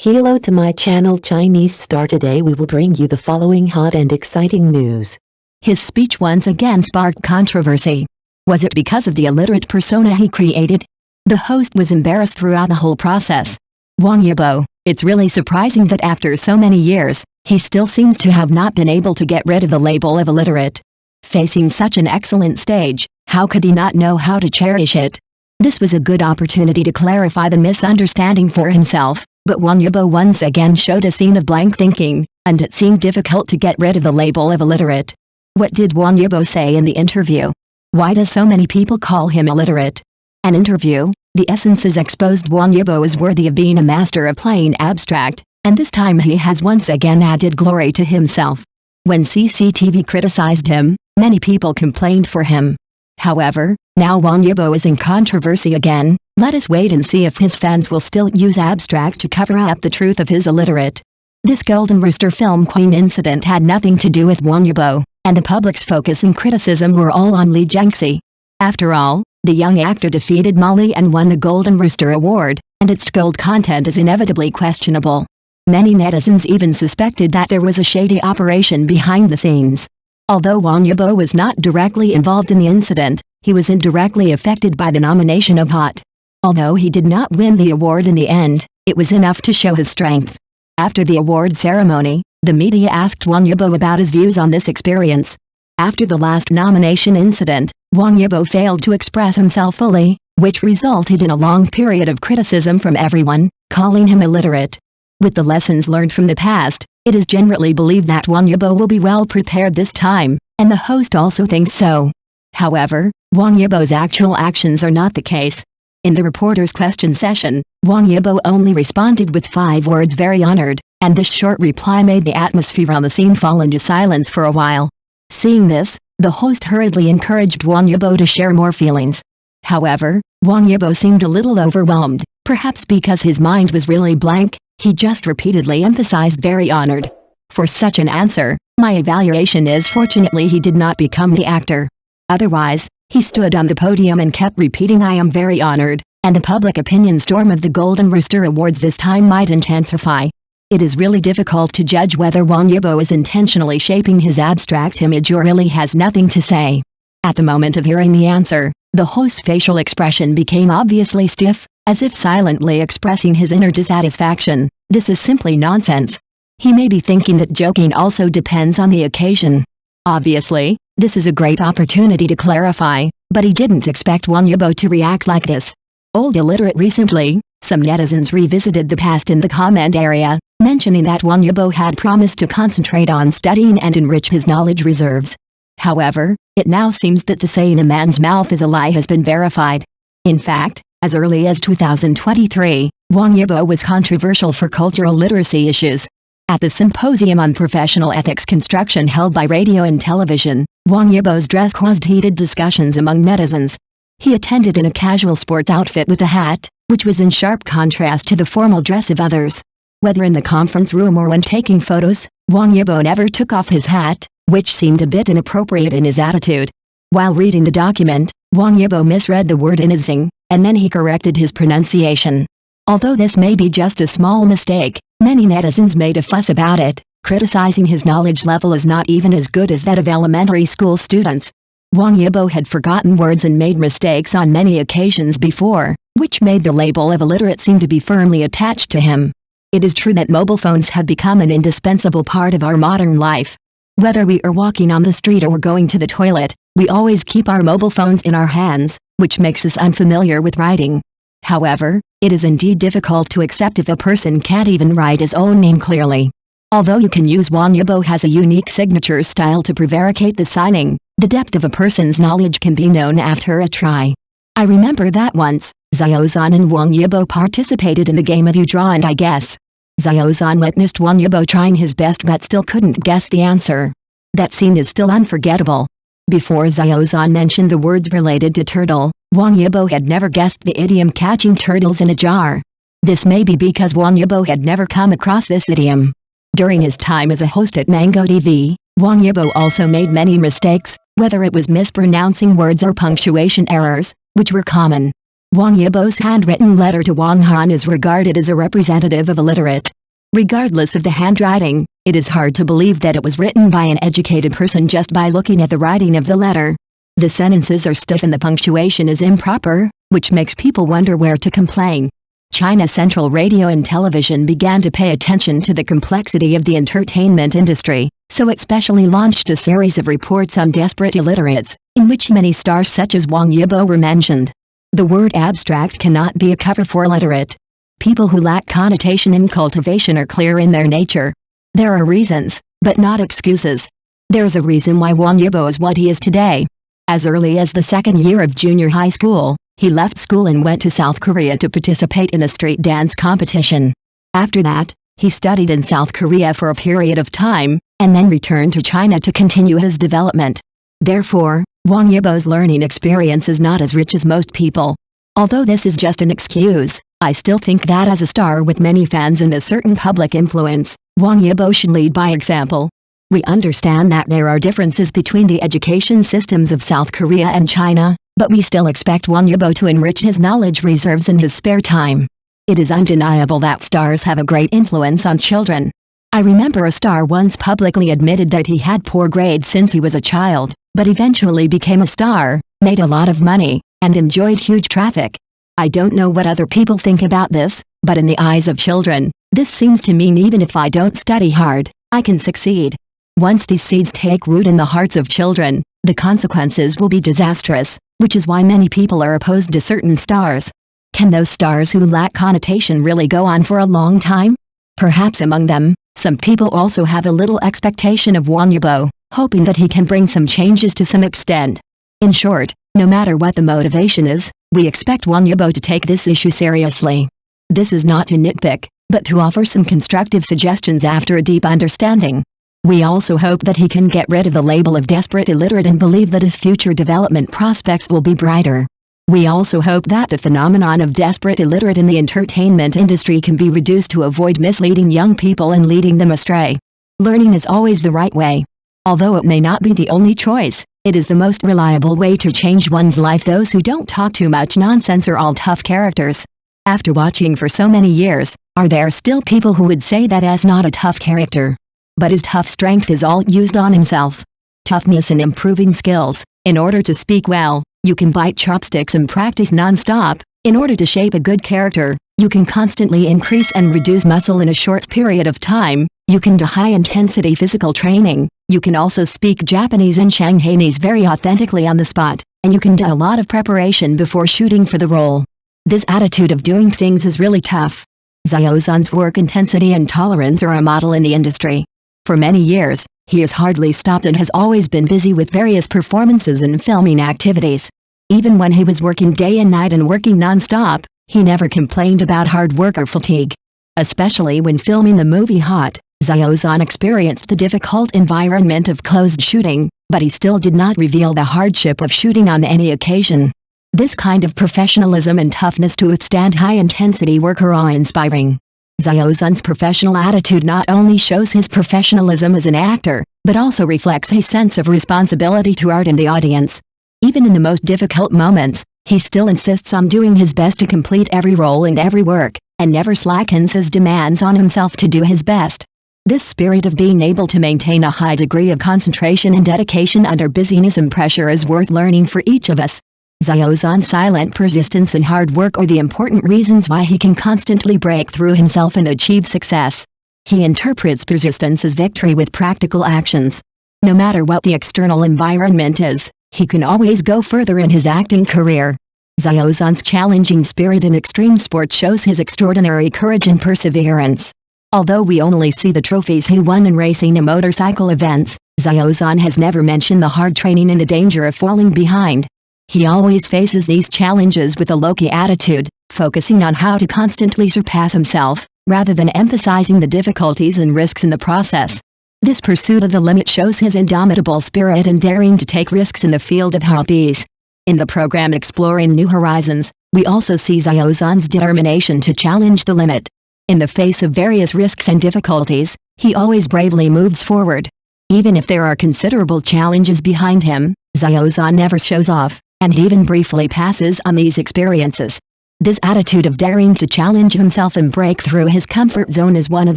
Hello to my channel Chinese Star. Today we will bring you the following hot and exciting news. His speech once again sparked controversy. Was it because of the illiterate persona he created? The host was embarrassed throughout the whole process. Wang Yibo, it's really surprising that after so many years, he still seems to have not been able to get rid of the label of illiterate. Facing such an excellent stage, how could he not know how to cherish it? This was a good opportunity to clarify the misunderstanding for himself. But Wang Yibo once again showed a scene of blank thinking, and it seemed difficult to get rid of the label of illiterate. What did Wang Yibo say in the interview? Why do so many people call him illiterate? An interview, the essences exposed Wang Yibo is worthy of being a master of playing abstract, and this time he has once again added glory to himself. When CCTV criticized him, many people complained for him. However, now Wang Yibo is in controversy again. Let us wait and see if his fans will still use abstract to cover up the truth of his illiterate. This Golden Rooster film queen incident had nothing to do with Wang Yibo, and the public's focus and criticism were all on Li Jiangxi. After all, the young actor defeated Molly and won the Golden Rooster award, and its gold content is inevitably questionable. Many netizens even suspected that there was a shady operation behind the scenes. Although Wang Yibo was not directly involved in the incident, he was indirectly affected by the nomination of Hot. Although he did not win the award in the end, it was enough to show his strength. After the award ceremony, the media asked Wang Yibo about his views on this experience. After the last nomination incident, Wang Yibo failed to express himself fully, which resulted in a long period of criticism from everyone, calling him illiterate. With the lessons learned from the past, it is generally believed that Wang Yibo will be well prepared this time, and the host also thinks so. However, Wang Yibo's actual actions are not the case. In the reporter's question session, Wang Yibo only responded with 5 words: "very honored," and this short reply made the atmosphere on the scene fall into silence for a while. Seeing this, the host hurriedly encouraged Wang Yibo to share more feelings. However, Wang Yibo seemed a little overwhelmed, perhaps because his mind was really blank. He just repeatedly emphasized "very honored." For such an answer, my evaluation is fortunately he did not become the actor. Otherwise, he stood on the podium and kept repeating "I am very honored," and the public opinion storm of the Golden Rooster Awards this time might intensify. It is really difficult to judge whether Wang Yibo is intentionally shaping his abstract image or really has nothing to say. At the moment of hearing the answer, the host's facial expression became obviously stiff, as if silently expressing his inner dissatisfaction. This is simply nonsense. He may be thinking that joking also depends on the occasion. Obviously, this is a great opportunity to clarify, but he didn't expect Wang Yibo to react like this. Old illiterate. Recently, some netizens revisited the past in the comment area, mentioning that Wang Yibo had promised to concentrate on studying and enrich his knowledge reserves. However, it now seems that the saying "a man's mouth is a lie" has been verified. In fact, as early as 2023, Wang Yibo was controversial for cultural literacy issues. At the Symposium on Professional Ethics Construction held by radio and television, Wang Yibo's dress caused heated discussions among netizens. He attended in a casual sports outfit with a hat, which was in sharp contrast to the formal dress of others. Whether in the conference room or when taking photos, Wang Yibo never took off his hat, which seemed a bit inappropriate in his attitude. While reading the document, Wang Yibo misread the word "inizing," and then he corrected his pronunciation. Although this may be just a small mistake, many netizens made a fuss about it, criticizing his knowledge level as not even as good as that of elementary school students. Wang Yibo had forgotten words and made mistakes on many occasions before, which made the label of illiterate seem to be firmly attached to him. It is true that mobile phones have become an indispensable part of our modern life. Whether we are walking on the street or going to the toilet, we always keep our mobile phones in our hands, which makes us unfamiliar with writing. However, it is indeed difficult to accept if a person can't even write his own name clearly. Although you can use Wang Yibo has a unique signature style to prevaricate the signing, the depth of a person's knowledge can be known after a try. I remember that once, Xiaozan and Wang Yibo participated in the game of You Draw and I Guess. Xiaozan witnessed Wang Yibo trying his best but still couldn't guess the answer. That scene is still unforgettable. Before Xiaozan mentioned the words related to turtle, Wang Yibo had never guessed the idiom "catching turtles in a jar." This may be because Wang Yibo had never come across this idiom. During his time as a host at Mango TV, Wang Yibo also made many mistakes, whether it was mispronouncing words or punctuation errors, which were common. Wang Yibo's handwritten letter to Wang Han is regarded as a representative of illiterate. Regardless of the handwriting, it is hard to believe that it was written by an educated person just by looking at the writing of the letter. The sentences are stiff and the punctuation is improper, which makes people wonder where to complain. China Central Radio and Television began to pay attention to the complexity of the entertainment industry, so it specially launched a series of reports on desperate illiterates, in which many stars such as Wang Yibo were mentioned. The word abstract cannot be a cover for illiterate. People who lack connotation and cultivation are clear in their nature. There are reasons, but not excuses. There's a reason why Wang Yibo is what he is today. As early as the second year of junior high school, he left school and went to South Korea to participate in a street dance competition. After that, he studied in South Korea for a period of time, and then returned to China to continue his development. Therefore, Wang Yibo's learning experience is not as rich as most people. Although this is just an excuse, I still think that as a star with many fans and a certain public influence, Wang Yibo should lead by example. We understand that there are differences between the education systems of South Korea and China, but we still expect Wang Yibo to enrich his knowledge reserves in his spare time. It is undeniable that stars have a great influence on children. I remember a star once publicly admitted that he had poor grades since he was a child, but eventually became a star, made a lot of money, and enjoyed huge traffic. I don't know what other people think about this, but in the eyes of children, this seems to mean even if I don't study hard, I can succeed. Once these seeds take root in the hearts of children, the consequences will be disastrous, which is why many people are opposed to certain stars. Can those stars who lack connotation really go on for a long time? Perhaps among them, some people also have a little expectation of Wang Yibo, hoping that he can bring some changes to some extent. In short, no matter what the motivation is, we expect Wang Yibo to take this issue seriously. This is not to nitpick, but to offer some constructive suggestions after a deep understanding. We also hope that he can get rid of the label of desperate illiterate and believe that his future development prospects will be brighter. We also hope that the phenomenon of desperate illiterate in the entertainment industry can be reduced to avoid misleading young people and leading them astray. Learning is always the right way. Although it may not be the only choice, it is the most reliable way to change one's life. Those who don't talk too much nonsense are all tough characters. After watching for so many years, are there still people who would say that as not a tough character? But his tough strength is all used on himself. Toughness and improving skills. In order to speak well, you can bite chopsticks and practice non-stop. In order to shape a good character, you can constantly increase and reduce muscle in a short period of time. You can do high-intensity physical training. You can also speak Japanese and Shanghainese very authentically on the spot, and you can do a lot of preparation before shooting for the role. This attitude of doing things is really tough. Xiaozhan's work intensity and tolerance are a model in the industry. For many years, he has hardly stopped and has always been busy with various performances and filming activities. Even when he was working day and night and working non-stop, he never complained about hard work or fatigue. Especially when filming the movie Hot, Xiaozhan experienced the difficult environment of closed shooting, but he still did not reveal the hardship of shooting on any occasion. This kind of professionalism and toughness to withstand high-intensity work are awe-inspiring. Xiaozhan's professional attitude not only shows his professionalism as an actor, but also reflects a sense of responsibility to art and the audience. Even in the most difficult moments, he still insists on doing his best to complete every role and every work, and never slackens his demands on himself to do his best. This spirit of being able to maintain a high degree of concentration and dedication under busyness and pressure is worth learning for each of us. Xiaozhan's silent persistence and hard work are the important reasons why he can constantly break through himself and achieve success. He interprets persistence as victory with practical actions. No matter what the external environment is, he can always go further in his acting career. Xiaozhan's challenging spirit in extreme sport shows his extraordinary courage and perseverance. Although we only see the trophies he won in racing and motorcycle events, Xiaozhan has never mentioned the hard training and the danger of falling behind. He always faces these challenges with a low-key attitude, focusing on how to constantly surpass himself, rather than emphasizing the difficulties and risks in the process. This pursuit of the limit shows his indomitable spirit and daring to take risks in the field of hobbies. In the program Exploring New Horizons, we also see Xiaozhan's determination to challenge the limit. In the face of various risks and difficulties, he always bravely moves forward. Even if there are considerable challenges behind him, Xiaozhan never shows off. and even briefly passes on these experiences. This attitude of daring to challenge himself and break through his comfort zone is one of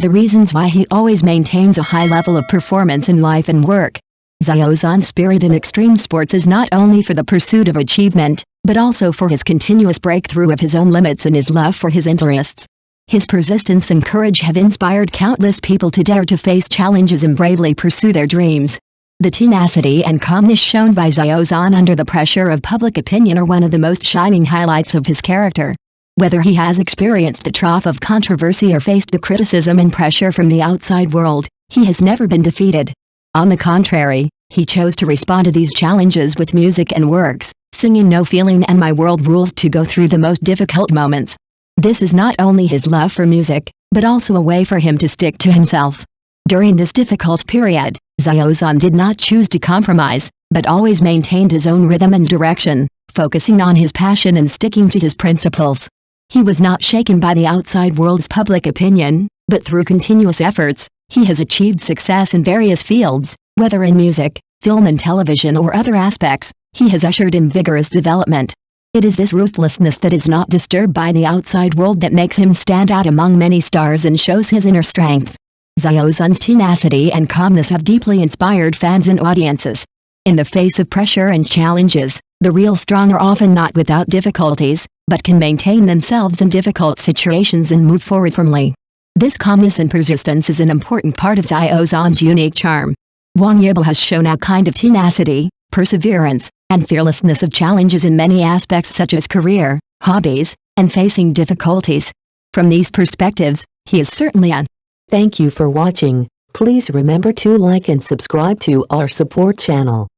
the reasons why he always maintains a high level of performance in life and work. Xiao Zhan's spirit in extreme sports is not only for the pursuit of achievement, but also for his continuous breakthrough of his own limits and his love for his interests. His persistence and courage have inspired countless people to dare to face challenges and bravely pursue their dreams. The tenacity and calmness shown by Xiao Zhan under the pressure of public opinion are one of the most shining highlights of his character. Whether he has experienced the trough of controversy or faced the criticism and pressure from the outside world, he has never been defeated. On the contrary, he chose to respond to these challenges with music and works, singing No Feeling and My World Rules to go through the most difficult moments. This is not only his love for music, but also a way for him to stick to himself. During this difficult period, Xiao Zhan did not choose to compromise, but always maintained his own rhythm and direction, focusing on his passion and sticking to his principles. He was not shaken by the outside world's public opinion, but through continuous efforts, he has achieved success in various fields, whether in music, film and television or other aspects. He has ushered in vigorous development. It is this ruthlessness that is not disturbed by the outside world that makes him stand out among many stars and shows his inner strength. Xiao Zhan's tenacity and calmness have deeply inspired fans and audiences. In the face of pressure and challenges, the real strong are often not without difficulties, but can maintain themselves in difficult situations and move forward firmly. This calmness and persistence is an important part of Xiao Zhan's unique charm. Wang Yibo has shown a kind of tenacity, perseverance, and fearlessness of challenges in many aspects such as career, hobbies, and facing difficulties. From these perspectives, he is certainly an Thank you for watching. Please remember to like and subscribe to our support channel.